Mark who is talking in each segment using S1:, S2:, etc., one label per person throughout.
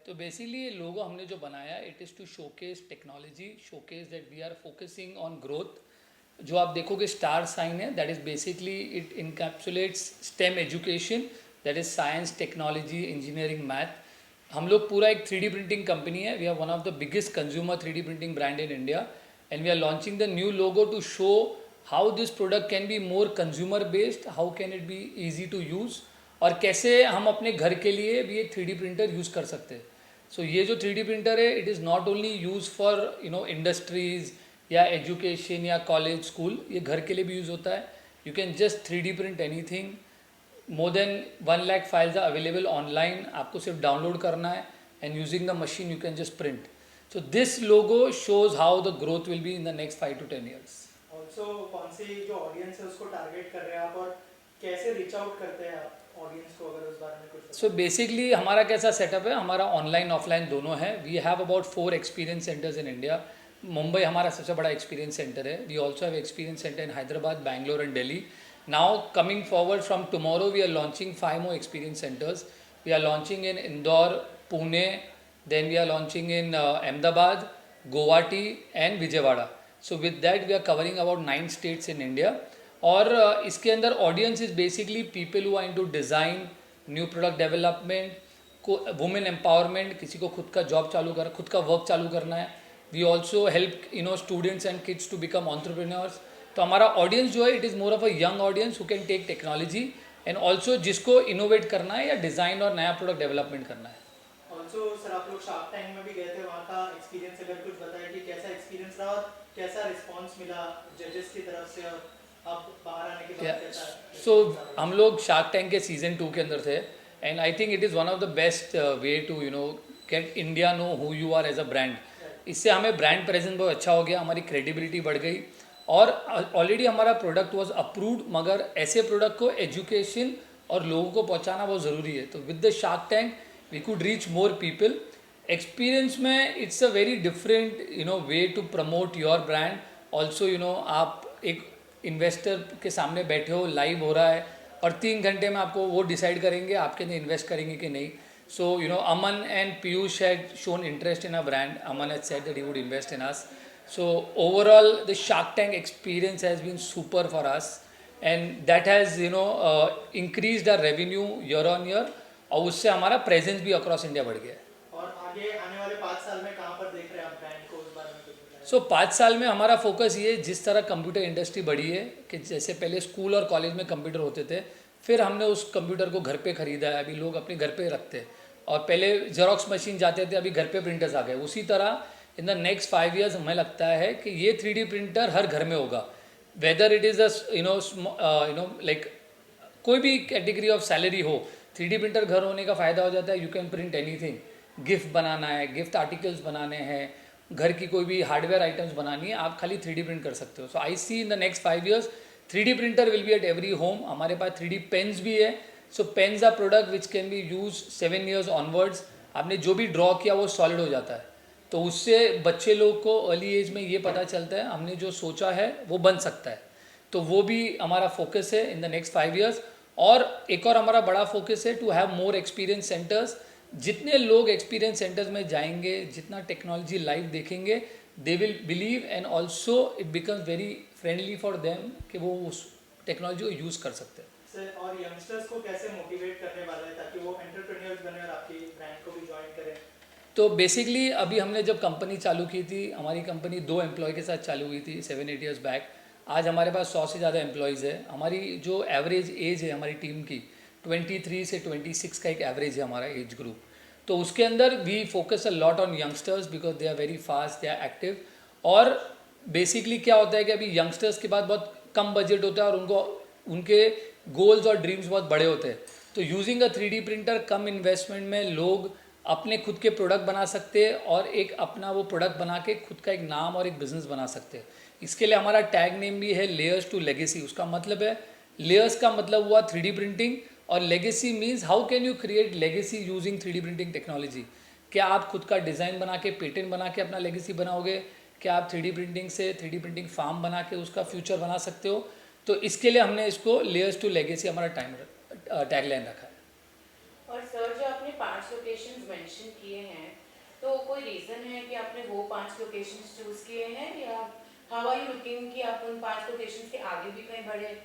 S1: तो बेसिकली ये लोगो हमने जो बनाया it is to showcase technology, showcase that we are focusing on growth. जो आप देखोगे स्टार साइन है, that is basically it encapsulates STEM education, that is science, technology, engineering, math. हम लोग पूरा एक 3D प्रिंटिंग कंपनी है। We are one of the biggest consumer 3D printing brand in India and we are launching the new logo to show how this product can be more consumer based, how can it be easy to use, और कैसे हम अपने घर के लिए भी एक 3D printer use कर सकते हैं। सो ये जो 3D प्रिंटर है it is not only use for industries या एजुकेशन या कॉलेज स्कूल, ये घर के लिए भी यूज़ होता है। You can just 3D print anything. More than 1 lakh files are available online, आपको सिर्फ डाउनलोड करना है and using the machine you can just print. So this logo shows how the growth will be in the next 5 to 10 years।
S2: Also कौन सी जो audience है उसको target कर रहे हैं आप, और कैसे रीच आउट करते हैं आप ऑडियंस को, अगर उस बारे में कुछ
S1: सो बेसिकली हमारा कैसा सेटअप है, हमारा ऑनलाइन ऑफलाइन दोनों है। We have about 4 experience centres in India. Mumbai हमारा सबसे बड़ा एक्सपीरियंस सेंटर है। We also have experience centre in Hyderabad, Bangalore and Delhi. Now coming forward from tomorrow we are launching 5 more experience centres. We are launching in Indore, Pune, then we are launching in Ahmedabad, Guwahati and Vijayawada. So with that we are covering about 9 states in India. और इसके अंदर audience is basically people who are into design, new product development, को women empowerment, किसी को खुद का job चालू कर, खुद का वर्क चालू करना है। We also help students and kids to become entrepreneurs. तो हमारा ऑडियंस जो है it is more of a young audience who can take technology and also जिसको इनोवेट करना है या डिज़ाइन और नया प्रोडक्ट डेवलपमेंट करना है।
S2: ऑल्सो सर आप लोग शार्क टैंक में भी गए थे, वहाँ का एक्सपीरियंस अगर कुछ बताएं कि कैसा एक्सपीरियंस रहा और कैसा रिस्पॉन्स मिला जजेस की तरफ से, और अब बाहर आने के बाद कैसा?
S1: सो हम लोग शार्क टैंक के सीजन 2 के अंदर थे and I think it is one of the best way to get India know who you are as a brand. इससे हमें ब्रांड प्रेजेंस बहुत अच्छा हो गया, हमारी क्रेडिबिलिटी बढ़ गई और ऑलरेडी हमारा प्रोडक्ट वाज अप्रूव्ड, मगर ऐसे प्रोडक्ट को एजुकेशन और लोगों को पहुंचाना बहुत ज़रूरी है। तो with the Shark Tank we could reach more people. Experience में it's a very different way to promote your brand. Also आप एक इन्वेस्टर के सामने बैठे हो, लाइव हो रहा है और 3 घंटे में आपको वो डिसाइड करेंगे आपके अंदर इन्वेस्ट करेंगे कि नहीं। So Aman and Piyush had shown interest in a brand. Aman had said that he would invest in us. So overall the Shark Tank experience has been super for us and that has increased our revenue year on year और उससे हमारा presence भी across India बढ़ गया है।
S2: और आगे आने वाले 5 साल में कहाँ पर देख रहे हैं आप ब्रांड को, उस बारे में कुछ बताएं?
S1: सो 5 साल में हमारा फोकस ये, जिस तरह कंप्यूटर इंडस्ट्री बढ़ी है कि जैसे पहले स्कूल और कॉलेज में कंप्यूटर होते थे, फिर हमने उस कंप्यूटर को घर पे ख़रीदा है, अभी लोग अपने घर पे रखते हैं। और पहले जेरोक्स मशीन जाते थे, अभी घर पे प्रिंटर्स आ गए। उसी तरह इन द नेक्स्ट 5 years हमें लगता है कि ये 3D प्रिंटर हर घर में होगा, वेदर इट इज़ लाइक कोई भी कैटेगरी ऑफ सैलरी हो। 3D प्रिंटर घर होने का फ़ायदा हो जाता है, you can print anything. Gift बनाना है, गिफ्ट आर्टिकल्स बनाने हैं, घर की कोई भी हार्डवेयर आइटम्स बनानी है, आप खाली 3D प्रिंट कर सकते हो। So I see in the next 5 years 3D printer will be at every home. हमारे पास 3D पेन्स भी है। So pens are product which can be use 7 years onwards. आपने जो भी ड्रॉ किया वो सॉलिड हो जाता है, तो उससे बच्चे लोग को अर्ली एज में ये पता चलता है हमने जो सोचा है वो बन सकता है। तो वो भी हमारा फोकस है इन द नेक्स्ट 5 years। और एक और हमारा बड़ा फोकस है to have more experience centres. जितने लोग एक्सपीरियंस सेंटर्स में जाएंगे, जितना टेक्नोलॉजी लाइव देखेंगे, they will believe and also it becomes very friendly for them कि वो उस टेक्नोलॉजी को यूज़ कर सकते हैं।
S2: सर और यंगस्टर्स को कैसे मोटिवेट करने वाले हैं ताकि वो एंटरप्रेन्योर्स बने और आपकी ब्रांड को भी ज्वाइन करें?
S1: तो बेसिकली अभी हमने जब कंपनी चालू की थी, हमारी कंपनी 2 एम्प्लॉय के साथ चालू हुई थी 7-8 years बैक। आज हमारे पास 100 से ज़्यादा एम्प्लॉयज़ है। हमारी जो एवरेज एज है हमारी टीम की 23 से 26 का एक एवरेज है हमारा एज ग्रुप। तो उसके अंदर we focus a lot on youngsters because they are very fast, they are active. और बेसिकली क्या होता है कि अभी यंगस्टर्स के पास बहुत कम बजट होता है और उनके गोल्स और ड्रीम्स बहुत बड़े होते हैं। तो using a 3D printer come investment में लोग अपने खुद के प्रोडक्ट बना सकते हैं और एक अपना वो प्रोडक्ट बना के खुद का एक नाम और एक बिजनेस बना सकते हैं। इसके लिए हमारा टैग नेम भी है लेयर्स टू लेगेसी। उसका मतलब है, लेयर्स का मतलब हुआ 3D प्रिंटिंग और legacy means how can you create legacy using 3D printing technology. क्या आप खुद का डिज़ाइन बना के, पेटेंट बना के अपना लेगेसी बनाओगे? क्या आप 3D प्रिंटिंग से 3D प्रिंटिंग फार्म बना के उसका फ्यूचर बना सकते हो? तो इसके लिए हमने इसको लेयर्स टू लेगेसी हमारा टैगलाइन रखा है।
S3: और सर जो आपने 5 लोकेशंस मेंशन किए हैं, तो कोई रीज़न है कि आपने वो 5 लोकेशंस चूज़ किए हैं, या हाउ आर यू लुकिंग कि आप उन 5 लोकेशंस के आगे भी कहीं बढ़े?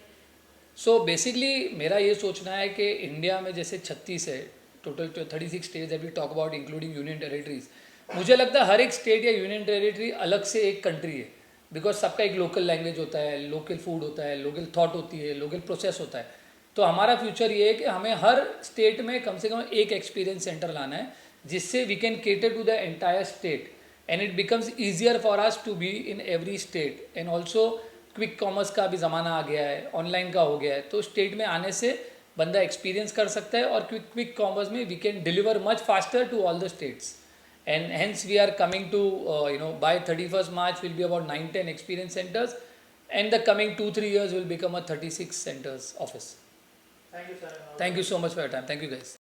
S1: सो बेसिकली मेरा ये सोचना है कि इंडिया में जैसे 36 है, total 36 states that we talk about including union territories, मुझे लगता है हर एक स्टेट या यूनियन टेरिटरी अलग से एक कंट्री है, बिकॉज सबका एक लोकल लैंग्वेज होता है, लोकल फूड होता है, लोकल थॉट होती है, लोकल प्रोसेस होता है। तो हमारा फ्यूचर ये है कि हमें हर स्टेट में कम से कम एक एक्सपीरियंस सेंटर लाना है, जिससे we can cater to the entire state and it becomes easier for us to be in every state. And also quick commerce का भी ज़माना आ गया है, ऑनलाइन का हो गया है, तो स्टेट में आने से बंदा एक्सपीरियंस कर सकता है, और क्विक कॉमर्स में we can deliver much faster to all the states. And hence we are coming to by 31st March will be about 9-10 experience centers, and the coming 2-3 years will become a 36 centers office.
S2: Thank you, sir.
S1: Thank you so much for your time. Thank you guys.